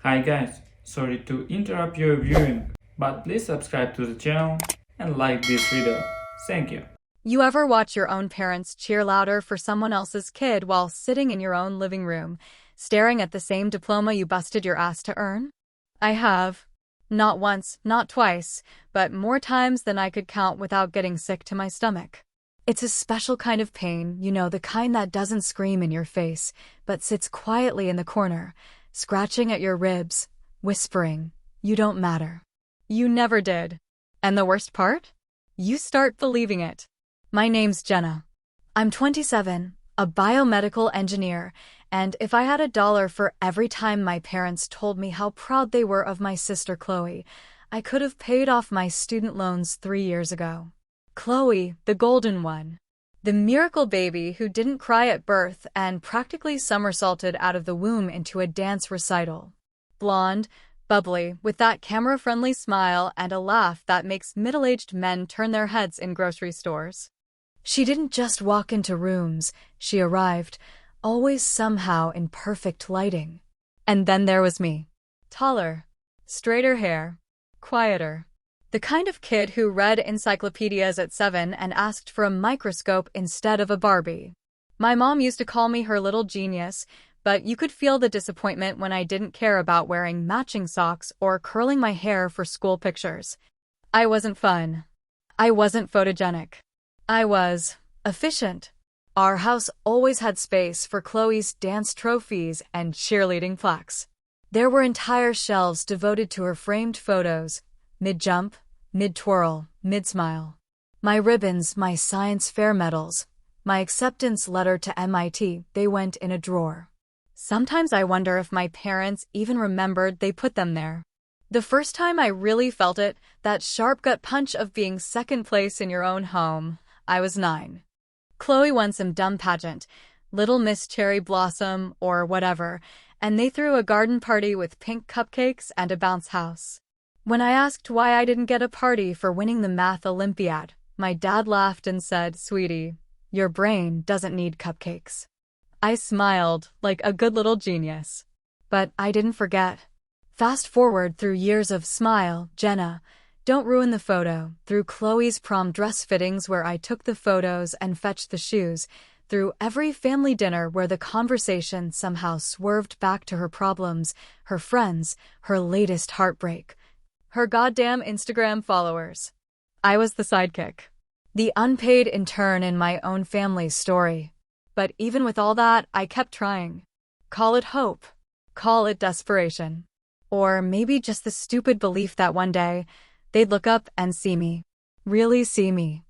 Hi guys, sorry to interrupt your viewing, but please subscribe to the channel and like this video. Thank you. You ever watch your own parents cheer louder for someone else's kid while sitting in your own living room, staring at the same diploma you busted your ass to earn? I have. Not once, not twice, but more times than I could count without getting sick to my stomach. It's a special kind of pain, the kind that doesn't scream in your face, but sits quietly in the corner, scratching at your ribs, whispering, "You don't matter. You never did." And the worst part? You start believing it. My name's Jenna. I'm 27, a biomedical engineer, and if I had $1 for every time my parents told me how proud they were of my sister Chloe, I could have paid off my student loans 3 years ago. Chloe, the golden one. The miracle baby who didn't cry at birth and practically somersaulted out of the womb into a dance recital. Blonde, bubbly, with that camera-friendly smile and a laugh that makes middle-aged men turn their heads in grocery stores. She didn't just walk into rooms, she arrived, always somehow in perfect lighting. And then there was me. Taller, straighter hair, quieter. The kind of kid who read encyclopedias at 7 and asked for a microscope instead of a Barbie. My mom used to call me her little genius, but you could feel the disappointment when I didn't care about wearing matching socks or curling my hair for school pictures. I wasn't fun. I wasn't photogenic. I was efficient. Our house always had space for Chloe's dance trophies and cheerleading plaques. There were entire shelves devoted to her framed photos, mid-jump, mid-twirl, mid-smile. My ribbons, my science fair medals, my acceptance letter to MIT, they went in a drawer. Sometimes I wonder if my parents even remembered they put them there. The first time I really felt it, that sharp gut punch of being second place in your own home, I was 9. Chloe won some dumb pageant, Little Miss Cherry Blossom or whatever, and they threw a garden party with pink cupcakes and a bounce house. When I asked why I didn't get a party for winning the math Olympiad, my dad laughed and said, "Sweetie, your brain doesn't need cupcakes." I smiled like a good little genius. But I didn't forget. Fast forward through years of Smile, Jenna, Don't Ruin the Photo, through Chloe's prom dress fittings where I took the photos and fetched the shoes, through every family dinner where the conversation somehow swerved back to her problems, her friends, her latest heartbreak, her goddamn Instagram followers. I was the sidekick. The unpaid intern in my own family's story. But even with all that, I kept trying. Call it hope. Call it desperation. Or maybe just the stupid belief that one day, they'd look up and see me. Really see me.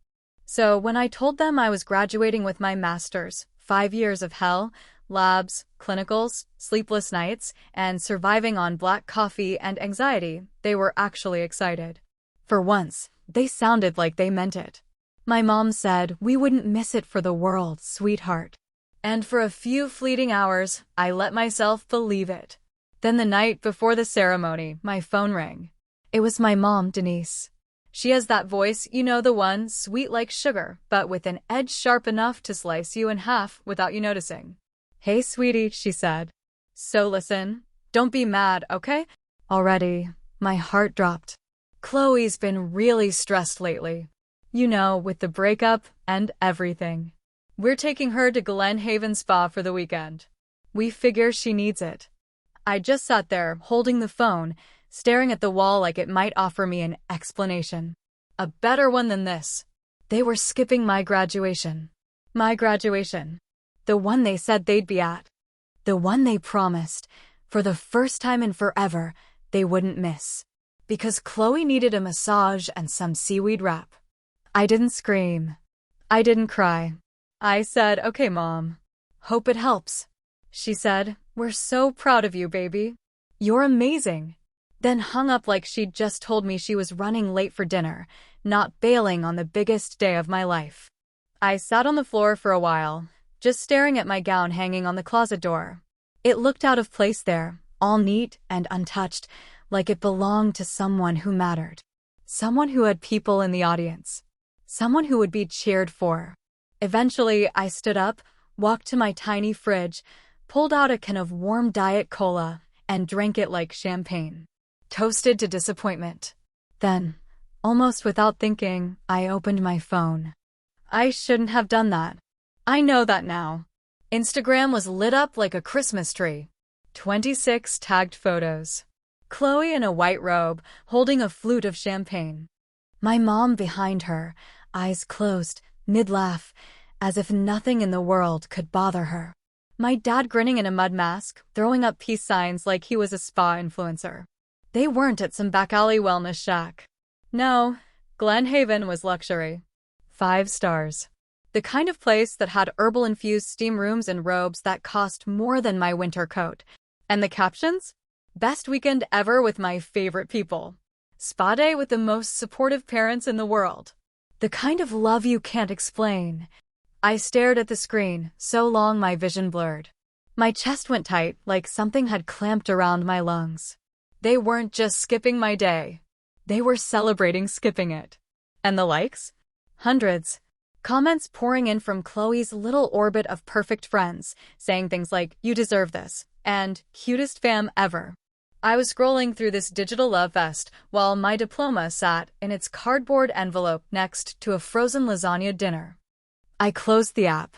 So when I told them I was graduating with my master's, 5 years of hell, labs, clinicals, sleepless nights, and surviving on black coffee and anxiety, they were actually excited. For once, they sounded like they meant it. My mom said, "We wouldn't miss it for the world, sweetheart." And for a few fleeting hours, I let myself believe it. Then the night before the ceremony, my phone rang. It was my mom, Denise. She has that voice, the one, sweet like sugar, but with an edge sharp enough to slice you in half without you noticing. "Hey, sweetie," she said. "So listen, don't be mad, okay?" Already, my heart dropped. Chloe's been really stressed lately. With the breakup and everything. We're taking her to Glen Haven Spa for the weekend. We figure she needs it. I just sat there, holding the phone, staring at the wall like it might offer me an explanation. A better one than this. They were skipping my graduation. My graduation. The one they said they'd be at. The one they promised, for the first time in forever, they wouldn't miss. Because Chloe needed a massage and some seaweed wrap. I didn't scream. I didn't cry. I said, "Okay, Mom. Hope it helps." She said, "We're so proud of you, baby. You're amazing." Then hung up like she'd just told me she was running late for dinner, not bailing on the biggest day of my life. I sat on the floor for a while, just staring at my gown hanging on the closet door. It looked out of place there, all neat and untouched, like it belonged to someone who mattered. Someone who had people in the audience. Someone who would be cheered for. Eventually, I stood up, walked to my tiny fridge, pulled out a can of warm Diet Cola, and drank it like champagne. Toasted to disappointment. Then, almost without thinking, I opened my phone. I shouldn't have done that. I know that now. Instagram was lit up like a Christmas tree. 26 tagged photos. Chloe in a white robe, holding a flute of champagne. My mom behind her, eyes closed, mid-laugh, as if nothing in the world could bother her. My dad grinning in a mud mask, throwing up peace signs like he was a spa influencer. They weren't at some back alley wellness shack. No, Glen Haven was luxury. 5 stars. The kind of place that had herbal-infused steam rooms and robes that cost more than my winter coat. And the captions? Best weekend ever with my favorite people. Spa day with the most supportive parents in the world. The kind of love you can't explain. I stared at the screen, so long my vision blurred. My chest went tight, like something had clamped around my lungs. They weren't just skipping my day. They were celebrating skipping it. And the likes? Hundreds. Comments pouring in from Chloe's little orbit of perfect friends, saying things like, "You deserve this," and "Cutest fam ever." I was scrolling through this digital love fest while my diploma sat in its cardboard envelope next to a frozen lasagna dinner. I closed the app.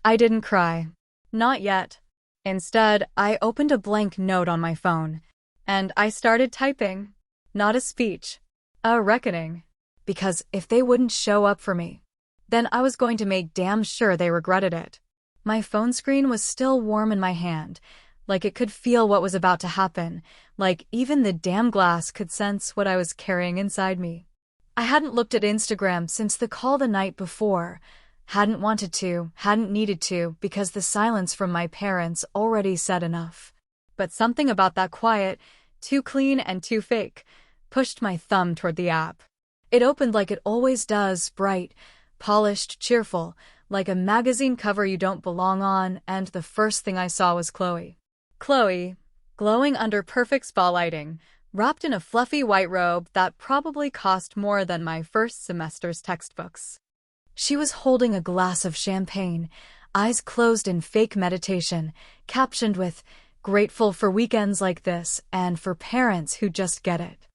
I didn't cry. Not yet. Instead, I opened a blank note on my phone, and I started typing. Not a speech. A reckoning. Because if they wouldn't show up for me, then I was going to make damn sure they regretted it. My phone screen was still warm in my hand, like it could feel what was about to happen, like even the damn glass could sense what I was carrying inside me. I hadn't looked at Instagram since the call the night before. Hadn't wanted to, hadn't needed to, because the silence from my parents already said enough. But something about that quiet, too clean and too fake, pushed my thumb toward the app. It opened like it always does, bright, polished, cheerful, like a magazine cover you don't belong on, and the first thing I saw was Chloe. Chloe, glowing under perfect spa lighting, wrapped in a fluffy white robe that probably cost more than my first semester's textbooks. She was holding a glass of champagne, eyes closed in fake meditation, captioned with, "Grateful for weekends like this, and for parents who just get it."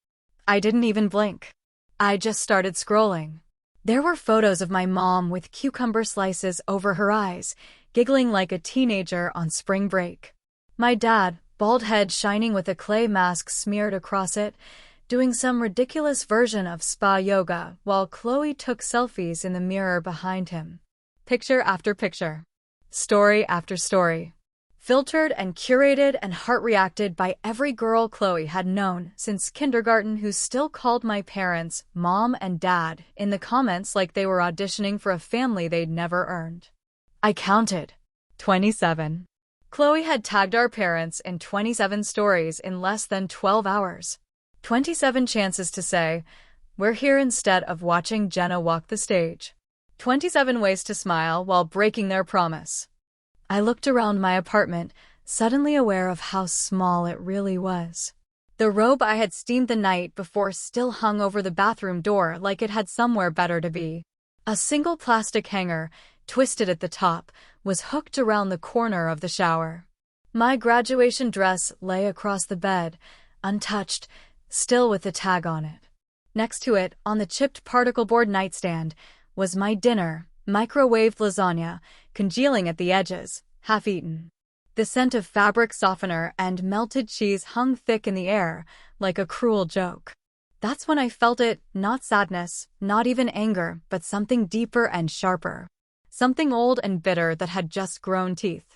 I didn't even blink. I just started scrolling. There were photos of my mom with cucumber slices over her eyes, giggling like a teenager on spring break. My dad, bald head shining with a clay mask smeared across it, doing some ridiculous version of spa yoga while Chloe took selfies in the mirror behind him. Picture after picture. Story after story. Filtered and curated and heart-reacted by every girl Chloe had known since kindergarten who still called my parents mom and dad in the comments like they were auditioning for a family they'd never earned. I counted. 27. Chloe had tagged our parents in 27 stories in less than 12 hours. 27 chances to say, "We're here," instead of watching Jenna walk the stage. 27 ways to smile while breaking their promise. I looked around my apartment, suddenly aware of how small it really was. The robe I had steamed the night before still hung over the bathroom door like it had somewhere better to be. A single plastic hanger, twisted at the top, was hooked around the corner of the shower. My graduation dress lay across the bed, untouched, still with the tag on it. Next to it, on the chipped particle board nightstand, was my dinner, microwaved lasagna, congealing at the edges, half-eaten. The scent of fabric softener and melted cheese hung thick in the air, like a cruel joke. That's when I felt it, not sadness, not even anger, but something deeper and sharper. Something old and bitter that had just grown teeth.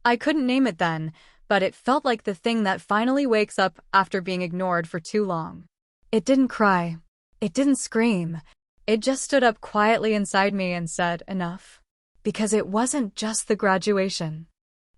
I couldn't name it then, but it felt like the thing that finally wakes up after being ignored for too long. It didn't cry. It didn't scream. It just stood up quietly inside me and said, "Enough." Because it wasn't just the graduation.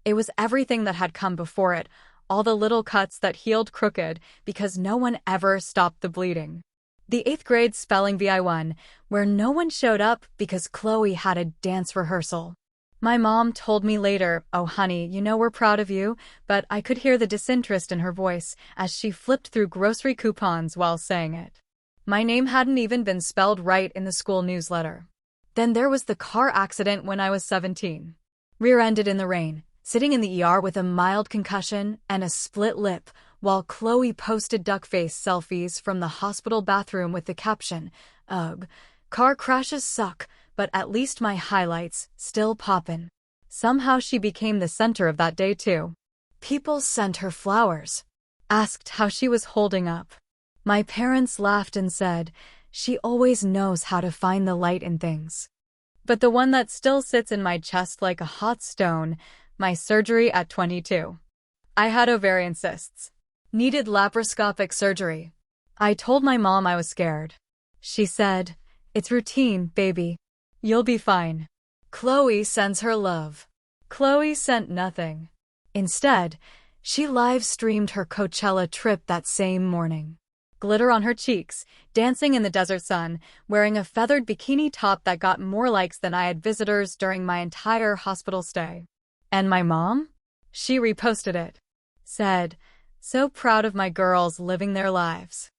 It was everything that had come before it, all the little cuts that healed crooked because no one ever stopped the bleeding. The 8th grade spelling bee I won, where no one showed up because Chloe had a dance rehearsal. My mom told me later, "Oh honey, you know we're proud of you," but I could hear the disinterest in her voice as she flipped through grocery coupons while saying it. My name hadn't even been spelled right in the school newsletter. Then there was the car accident when I was 17. Rear-ended in the rain, sitting in the ER with a mild concussion and a split lip, while Chloe posted duck-face selfies from the hospital bathroom with the caption, "Ugh, car crashes suck, but at least my highlights still poppin'." Somehow she became the center of that day too. People sent her flowers, asked how she was holding up. My parents laughed and said, "She always knows how to find the light in things." But the one that still sits in my chest like a hot stone, my surgery at 22. I had ovarian cysts. Needed laparoscopic surgery. I told my mom I was scared. She said, "It's routine, baby. You'll be fine." Chloe sends her love. Chloe sent nothing. Instead, she live-streamed her Coachella trip that same morning. Glitter on her cheeks, dancing in the desert sun, wearing a feathered bikini top that got more likes than I had visitors during my entire hospital stay. And my mom? She reposted it. Said, "So proud of my girls living their lives."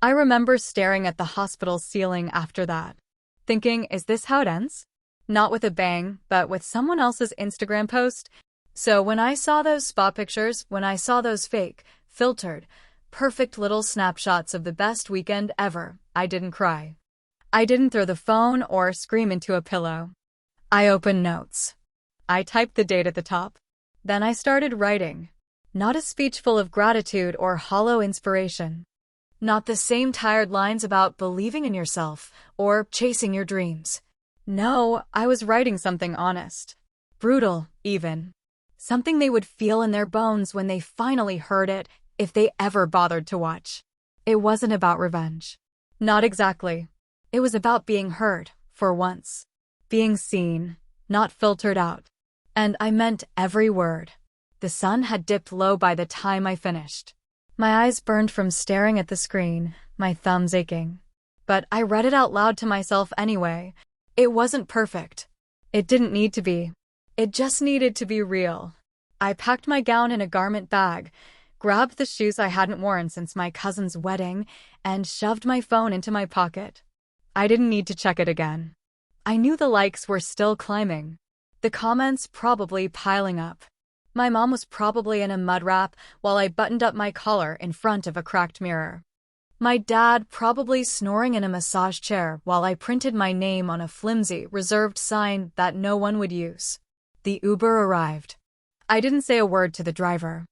I remember staring at the hospital ceiling after that, thinking, is this how it ends? Not with a bang, but with someone else's Instagram post. So when I saw those spa pictures, when I saw those fake, filtered, perfect little snapshots of the best weekend ever, I didn't cry. I didn't throw the phone or scream into a pillow. I opened notes. I typed the date at the top. Then I started writing. Not a speech full of gratitude or hollow inspiration. Not the same tired lines about believing in yourself or chasing your dreams. No, I was writing something honest. Brutal, even. Something they would feel in their bones when they finally heard it, if they ever bothered to watch. It wasn't about revenge. Not exactly. It was about being heard, for once. Being seen, not filtered out. And I meant every word. The sun had dipped low by the time I finished. My eyes burned from staring at the screen, my thumbs aching. But I read it out loud to myself anyway. It wasn't perfect. It didn't need to be. It just needed to be real. I packed my gown in a garment bag, grabbed the shoes I hadn't worn since my cousin's wedding, and shoved my phone into my pocket. I didn't need to check it again. I knew the likes were still climbing. The comments probably piling up. My mom was probably in a mud wrap while I buttoned up my collar in front of a cracked mirror. My dad probably snoring in a massage chair while I printed my name on a flimsy, reserved sign that no one would use. The Uber arrived. I didn't say a word to the driver.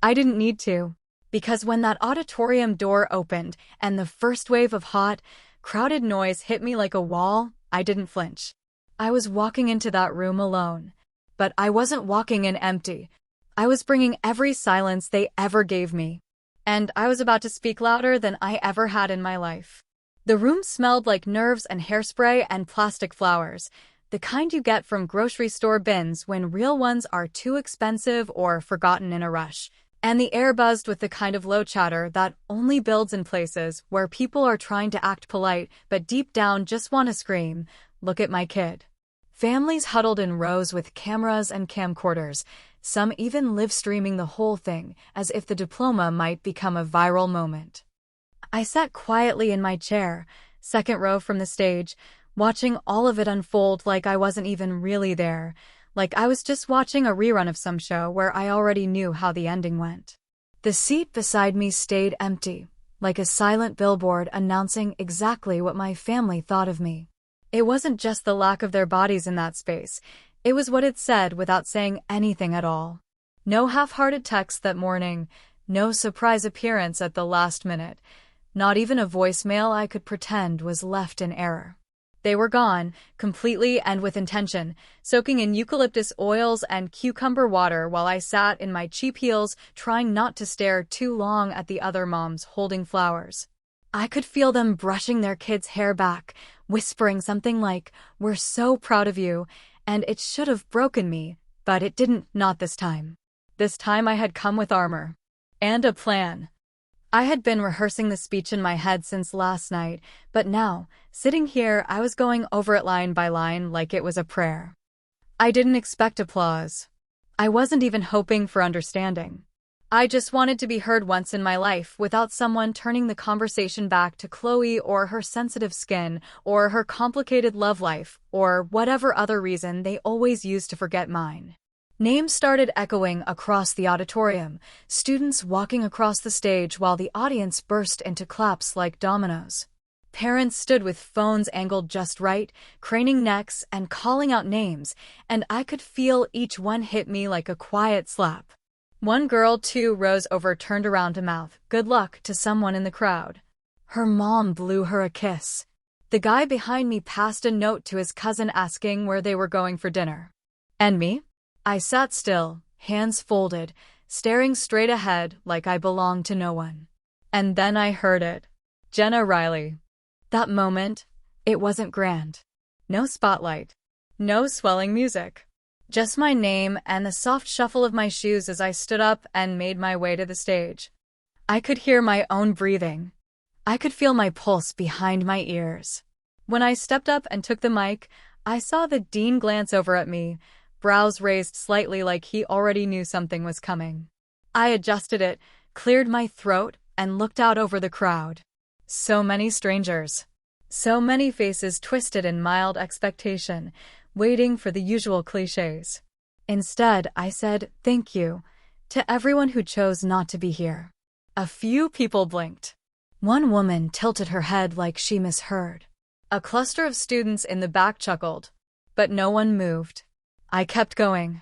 I didn't need to, because when that auditorium door opened and the first wave of hot, crowded noise hit me like a wall, I didn't flinch. I was walking into that room alone. But I wasn't walking in empty. I was bringing every silence they ever gave me. And I was about to speak louder than I ever had in my life. The room smelled like nerves and hairspray and plastic flowers, the kind you get from grocery store bins when real ones are too expensive or forgotten in a rush. And the air buzzed with the kind of low chatter that only builds in places where people are trying to act polite but deep down just want to scream, "Look at my kid." Families huddled in rows with cameras and camcorders, some even live-streaming the whole thing, as if the diploma might become a viral moment. I sat quietly in my chair, second row from the stage, watching all of it unfold like I wasn't even really there, like I was just watching a rerun of some show where I already knew how the ending went. The seat beside me stayed empty, like a silent billboard announcing exactly what my family thought of me. It wasn't just the lack of their bodies in that space. It was what it said without saying anything at all. No half-hearted text that morning, no surprise appearance at the last minute, not even a voicemail I could pretend was left in error. They were gone, completely and with intention, soaking in eucalyptus oils and cucumber water while I sat in my cheap heels, trying not to stare too long at the other moms holding flowers. I could feel them brushing their kids' hair back, whispering something like, "We're so proud of you," and it should have broken me, but it didn't, not this time. This time I had come with armor. And a plan. I had been rehearsing the speech in my head since last night, but now, sitting here, I was going over it line by line like it was a prayer. I didn't expect applause. I wasn't even hoping for understanding. I just wanted to be heard once in my life without someone turning the conversation back to Chloe or her sensitive skin or her complicated love life or whatever other reason they always use to forget mine. Names started echoing across the auditorium, students walking across the stage while the audience burst into claps like dominoes. Parents stood with phones angled just right, craning necks and calling out names, and I could feel each one hit me like a quiet slap. One girl, 2 rows over, turned around to mouth "good luck" to someone in the crowd. Her mom blew her a kiss. The guy behind me passed a note to his cousin asking where they were going for dinner. And me? I sat still, hands folded, staring straight ahead like I belonged to no one. And then I heard it. Jenna Riley. That moment, it wasn't grand. No spotlight. No swelling music. Just my name and the soft shuffle of my shoes as I stood up and made my way to the stage. I could hear my own breathing. I could feel my pulse behind my ears. When I stepped up and took the mic, I saw the dean glance over at me, brows raised slightly like he already knew something was coming. I adjusted it, cleared my throat, and looked out over the crowd. So many strangers. So many faces twisted in mild expectation, waiting for the usual cliches. Instead, I said thank you to everyone who chose not to be here. A few people blinked. One woman tilted her head like she misheard. A cluster of students in the back chuckled, but no one moved. I kept going.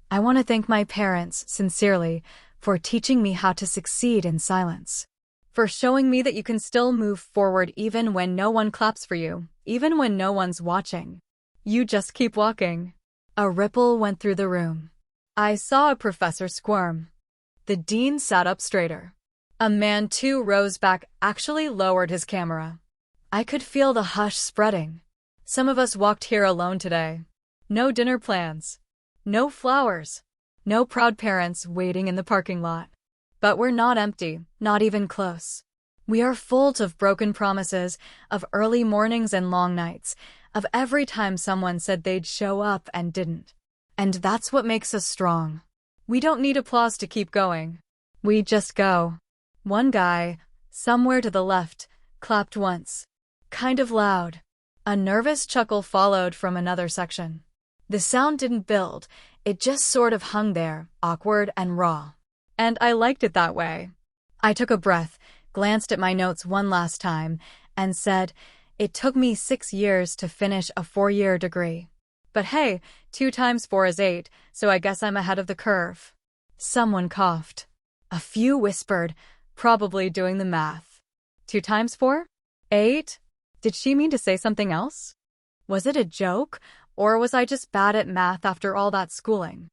I want to thank my parents, sincerely, for teaching me how to succeed in silence. For showing me that you can still move forward even when no one claps for you, even when no one's watching. You just keep walking. A ripple went through the room. I saw a professor squirm. The dean sat up straighter. A man 2 rows back actually lowered his camera. I could feel the hush spreading. Some of us walked here alone today. No dinner plans. No flowers. No proud parents waiting in the parking lot. But we're not empty, not even close. We are full of broken promises, of early mornings and long nights, of every time someone said they'd show up and didn't. And that's what makes us strong. We don't need applause to keep going. We just go. One guy, somewhere to the left, clapped once. Kind of loud. A nervous chuckle followed from another section. The sound didn't build, it just sort of hung there, awkward and raw. And I liked it that way. I took a breath, glanced at my notes one last time, and said, it took me 6 years to finish a 4-year degree. But hey, 2 times 4 is 8, so I guess I'm ahead of the curve. Someone coughed. A few whispered, probably doing the math. 2 times 4? 8? Did she mean to say something else? Was it a joke, or was I just bad at math after all that schooling?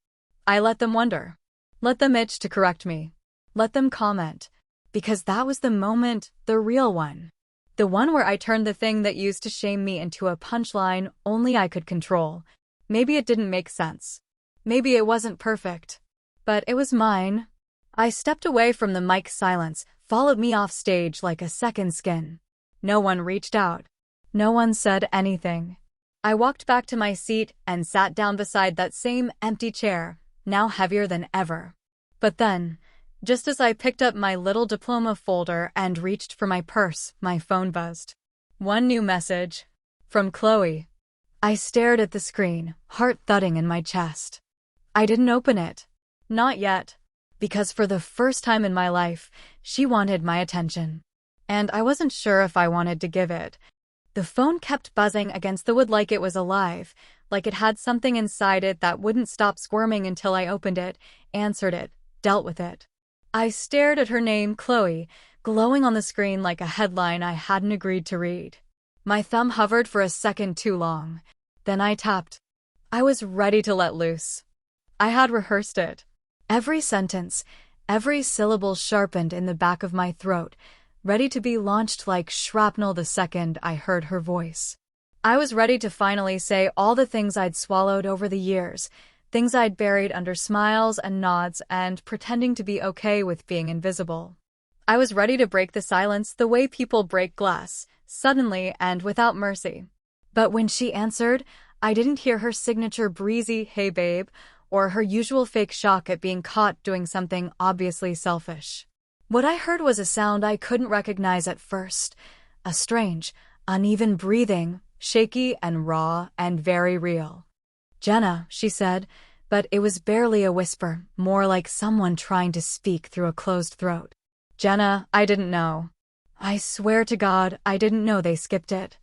I let them wonder. Let them itch to correct me. Let them comment. Because that was the moment, the real one. The one where I turned the thing that used to shame me into a punchline only I could control. Maybe it didn't make sense. Maybe it wasn't perfect. But it was mine. I stepped away from the mic. Silence followed me off stage like a second skin. No one reached out. No one said anything. I walked back to my seat and sat down beside that same empty chair, now heavier than ever. But then, just as I picked up my little diploma folder and reached for my purse, my phone buzzed. One new message. From Chloe. I stared at the screen, heart thudding in my chest. I didn't open it. Not yet. Because for the first time in my life, she wanted my attention. And I wasn't sure if I wanted to give it. The phone kept buzzing against the wood like it was alive, like it had something inside it that wouldn't stop squirming until I opened it, answered it, dealt with it. I stared at her name, Chloe, glowing on the screen like a headline I hadn't agreed to read. My thumb hovered for a second too long. Then I tapped. I was ready to let loose. I had rehearsed it. Every sentence, every syllable sharpened in the back of my throat, ready to be launched like shrapnel the second I heard her voice. I was ready to finally say all the things I'd swallowed over the years, things I'd buried under smiles and nods and pretending to be okay with being invisible. I was ready to break the silence the way people break glass, suddenly and without mercy. But when she answered, I didn't hear her signature breezy "hey babe" or her usual fake shock at being caught doing something obviously selfish. What I heard was a sound I couldn't recognize at first, a strange, uneven breathing, shaky and raw and very real. "Jenna," she said, But it was barely a whisper, more like someone trying to speak through a closed throat. Jenna, I didn't know. I swear to God, I didn't know they skipped it.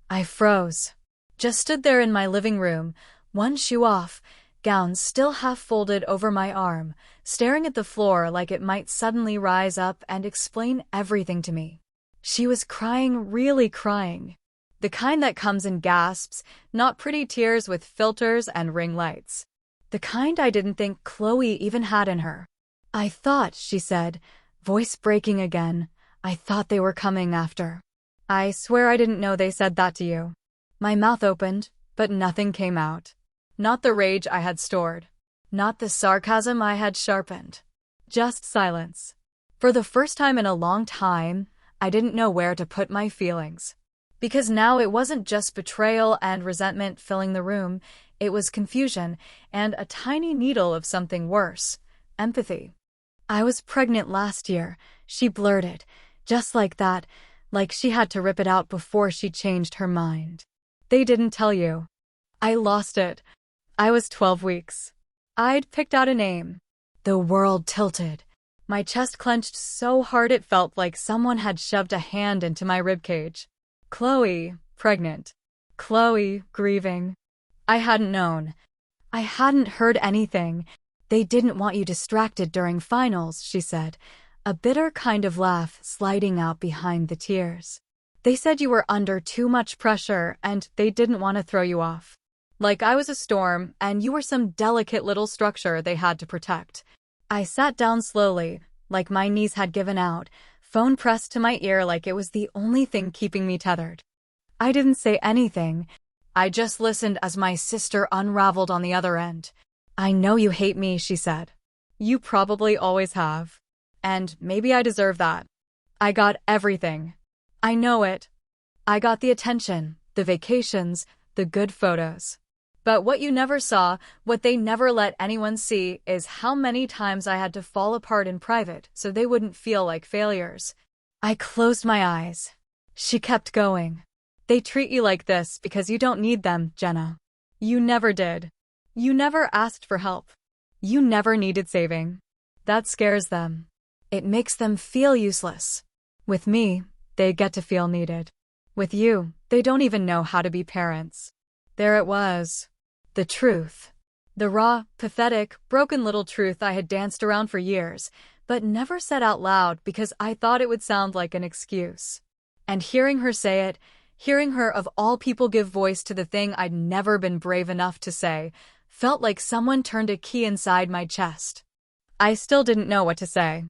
I froze. Just stood there in my living room, one shoe off, gown still half folded over my arm, staring at the floor like it might suddenly rise up and explain everything to me. She was crying, really crying. The kind that comes in gasps, not pretty tears with filters and ring lights. The kind I didn't think Chloe even had in her. I thought, she said, voice breaking again, I thought they were coming after. I swear I didn't know they said that to you. My mouth opened, but nothing came out. Not the rage I had stored. Not the sarcasm I had sharpened. Just silence. For the first time in a long time, I didn't know where to put my feelings. Because now it wasn't just betrayal and resentment filling the room, it was confusion and a tiny needle of something worse, empathy. I was pregnant last year, she blurted, just like that, like she had to rip it out before she changed her mind. They didn't tell you. I lost it. I was 12 weeks. I'd picked out a name. The world tilted. My chest clenched so hard it felt like someone had shoved a hand into my ribcage. Chloe, pregnant. Chloe, grieving. I hadn't known. I hadn't heard anything. They didn't want you distracted during finals, she said, a bitter kind of laugh sliding out behind the tears. They said you were under too much pressure and they didn't want to throw you off. Like I was a storm and you were some delicate little structure they had to protect. I sat down slowly, like my knees had given out, phone pressed to my ear like it was the only thing keeping me tethered. I didn't say anything. I just listened as my sister unraveled on the other end. I know you hate me, she said. You probably always have. And maybe I deserve that. I got everything. I know it. I got the attention, the vacations, the good photos. But what you never saw, what they never let anyone see, is how many times I had to fall apart in private so they wouldn't feel like failures. I closed my eyes. She kept going. They treat you like this because you don't need them, Jenna. You never did. You never asked for help. You never needed saving. That scares them. It makes them feel useless. With me, they get to feel needed. With you, they don't even know how to be parents. There it was. The truth. The raw, pathetic, broken little truth I had danced around for years, but never said out loud because I thought it would sound like an excuse. And hearing her say it, hearing her of all people give voice to the thing I'd never been brave enough to say, felt like someone turned a key inside my chest. I still didn't know what to say.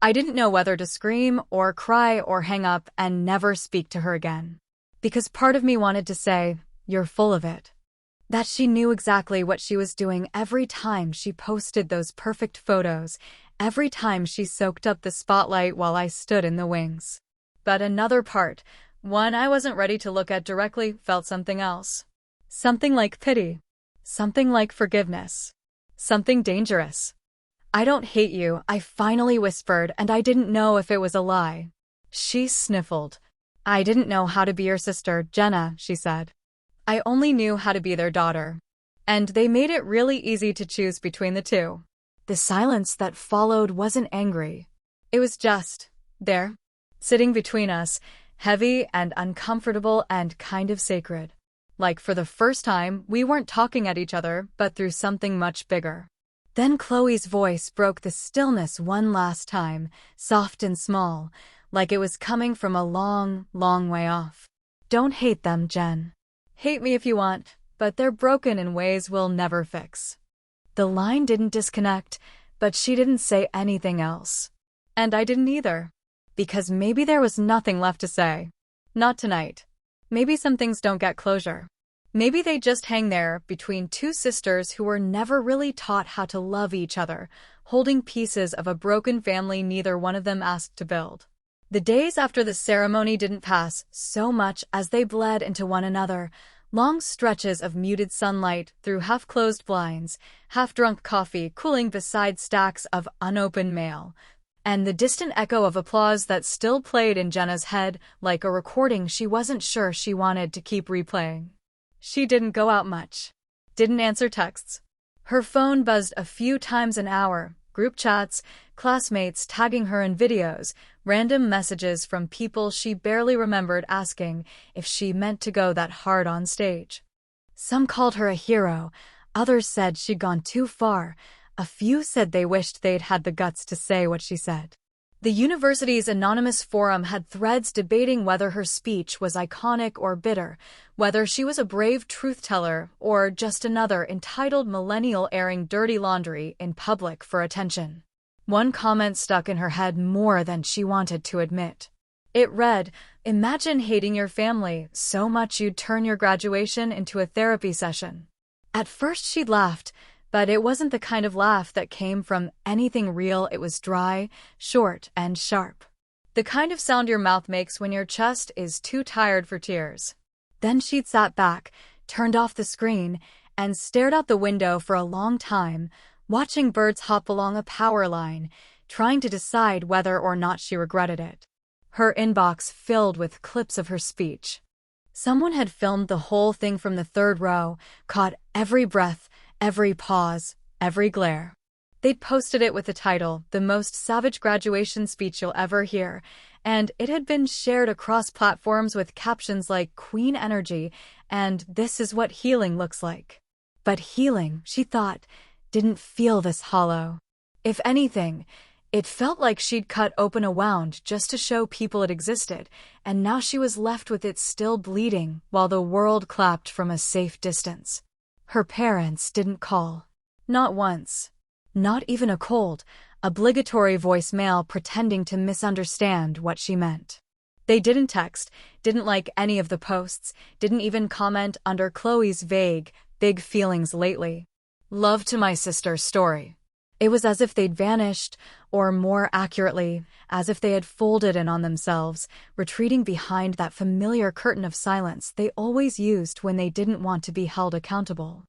I didn't know whether to scream or cry or hang up and never speak to her again. Because part of me wanted to say, you're full of it. That she knew exactly what she was doing every time she posted those perfect photos, every time she soaked up the spotlight while I stood in the wings. But another part, one I wasn't ready to look at directly, felt something else. Something like pity. Something like forgiveness. Something dangerous. I don't hate you, I finally whispered, and I didn't know if it was a lie. She sniffled. I didn't know how to be your sister, Jenna, she said. I only knew how to be their daughter. And they made it really easy to choose between the two. The silence that followed wasn't angry. It was just there, sitting between us, heavy and uncomfortable and kind of sacred. Like for the first time, we weren't talking at each other, but through something much bigger. Then Chloe's voice broke the stillness one last time, soft and small, like it was coming from a long, long way off. Don't hate them, Jen. Hate me if you want, but they're broken in ways we'll never fix. The line didn't disconnect, but she didn't say anything else. And I didn't either. Because maybe there was nothing left to say. Not tonight. Maybe some things don't get closure. Maybe they just hang there between two sisters who were never really taught how to love each other, holding pieces of a broken family neither one of them asked to build. The days after the ceremony didn't pass so much as they bled into one another, long stretches of muted sunlight through half-closed blinds, half-drunk coffee cooling beside stacks of unopened mail, and the distant echo of applause that still played in Jenna's head like a recording she wasn't sure she wanted to keep replaying. She didn't go out much. Didn't answer texts. Her phone buzzed a few times an hour, group chats, classmates tagging her in videos, random messages from people she barely remembered asking if she meant to go that hard on stage. Some called her a hero, others said she'd gone too far, a few said they wished they'd had the guts to say what she said. The university's anonymous forum had threads debating whether her speech was iconic or bitter, whether she was a brave truth-teller or just another entitled millennial airing dirty laundry in public for attention. One comment stuck in her head more than she wanted to admit. It read, "Imagine hating your family so much you'd turn your graduation into a therapy session." At first she'd laughed, but it wasn't the kind of laugh that came from anything real. It was dry, short, and sharp. The kind of sound your mouth makes when your chest is too tired for tears. Then she'd sat back, turned off the screen, and stared out the window for a long time, watching birds hop along a power line, trying to decide whether or not she regretted it. Her inbox filled with clips of her speech. Someone had filmed the whole thing from the third row, caught every breath, every pause, every glare. They'd posted it with the title, "The Most Savage Graduation Speech You'll Ever Hear," and it had been shared across platforms with captions like "Queen Energy" and "This is what healing looks like." But healing, she thought, didn't feel this hollow. If anything, it felt like she'd cut open a wound just to show people it existed, and now she was left with it still bleeding while the world clapped from a safe distance. Her parents didn't call. Not once. Not even a cold, obligatory voicemail pretending to misunderstand what she meant. They didn't text, didn't like any of the posts, didn't even comment under Chloe's vague, "big feelings lately. Love to my sister" story. It was as if they'd vanished, or more accurately, as if they had folded in on themselves, retreating behind that familiar curtain of silence they always used when they didn't want to be held accountable.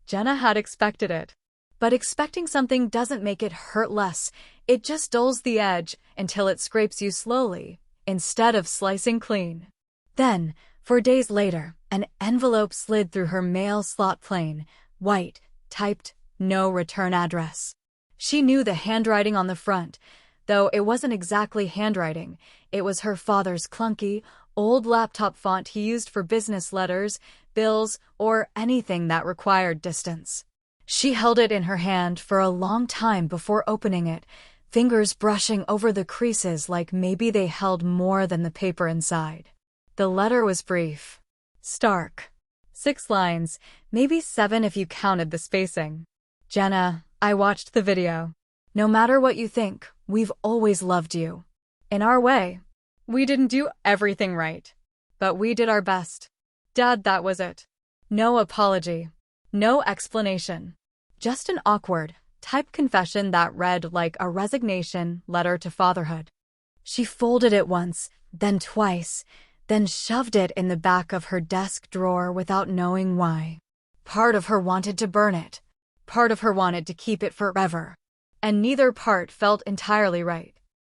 Jenna had expected it. But expecting something doesn't make it hurt less, it just dulls the edge until it scrapes you slowly, instead of slicing clean. Then, 4 days later, an envelope slid through her mail slot plain, white, typed, no return address. She knew the handwriting on the front, though it wasn't exactly handwriting. It was her father's clunky, old laptop font he used for business letters, bills, or anything that required distance. She held it in her hand for a long time before opening it, fingers brushing over the creases like maybe they held more than the paper inside. The letter was brief. Stark. 6 lines, maybe 7 if you counted the spacing. "Jenna, I watched the video. No matter what you think, we've always loved you. In our way. We didn't do everything right, but we did our best. Dad, that was it. No apology. No explanation. Just an awkward, typed confession that read like a resignation letter to fatherhood." She folded it once, then twice, then shoved it in the back of her desk drawer without knowing why. Part of her wanted to burn it. Part of her wanted to keep it forever. And neither part felt entirely right.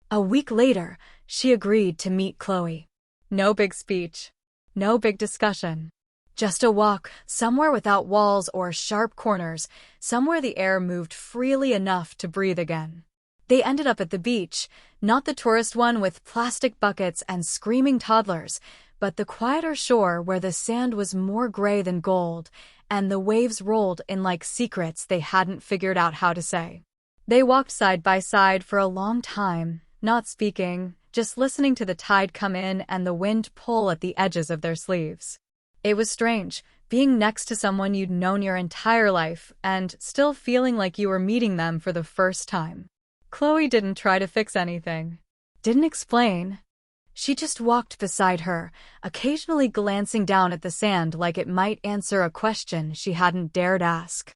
A week later, she agreed to meet Chloe. No big speech. No big discussion. Just a walk, somewhere without walls or sharp corners, somewhere the air moved freely enough to breathe again. They ended up at the beach, not the tourist one with plastic buckets and screaming toddlers, but the quieter shore where the sand was more gray than gold, and the waves rolled in like secrets they hadn't figured out how to say. They walked side by side for a long time, not speaking, just listening to the tide come in and the wind pull at the edges of their sleeves. It was strange, being next to someone you'd known your entire life and still feeling like you were meeting them for the first time. Chloe didn't try to fix anything. Didn't explain. She just walked beside her, occasionally glancing down at the sand like it might answer a question she hadn't dared ask.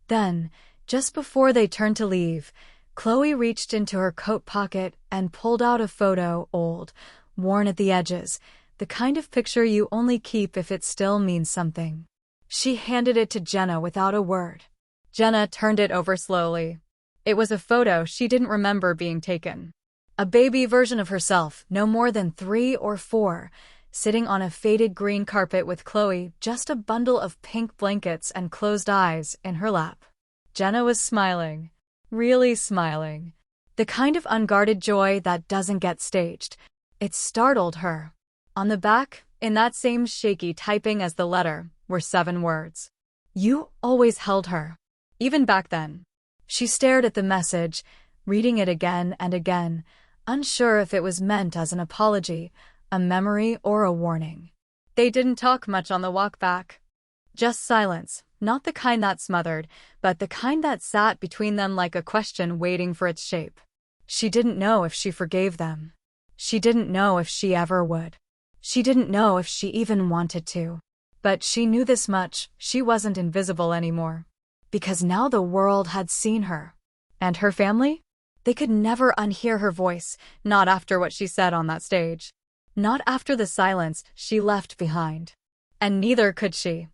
Then, just before they turned to leave, Chloe reached into her coat pocket and pulled out a photo, old, worn at the edges, the kind of picture you only keep if it still means something. She handed it to Jenna without a word. Jenna turned it over slowly. It was a photo she didn't remember being taken. A baby version of herself, no more than 3 or 4, sitting on a faded green carpet with Chloe, just a bundle of pink blankets and closed eyes, in her lap. Jenna was smiling. Really smiling. The kind of unguarded joy that doesn't get staged. It startled her. On the back, in that same shaky typing as the letter, were 7 words. You always held her. Even back then. She stared at the message, reading it again and again, unsure if it was meant as an apology, a memory, or a warning. They didn't talk much on the walk back. Just silence, not the kind that smothered, but the kind that sat between them like a question waiting for its shape. She didn't know if she forgave them. She didn't know if she ever would. She didn't know if she even wanted to. But she knew this much: she wasn't invisible anymore. Because now the world had seen her. And her family? They could never unhear her voice, not after what she said on that stage. Not after the silence she left behind. And neither could she,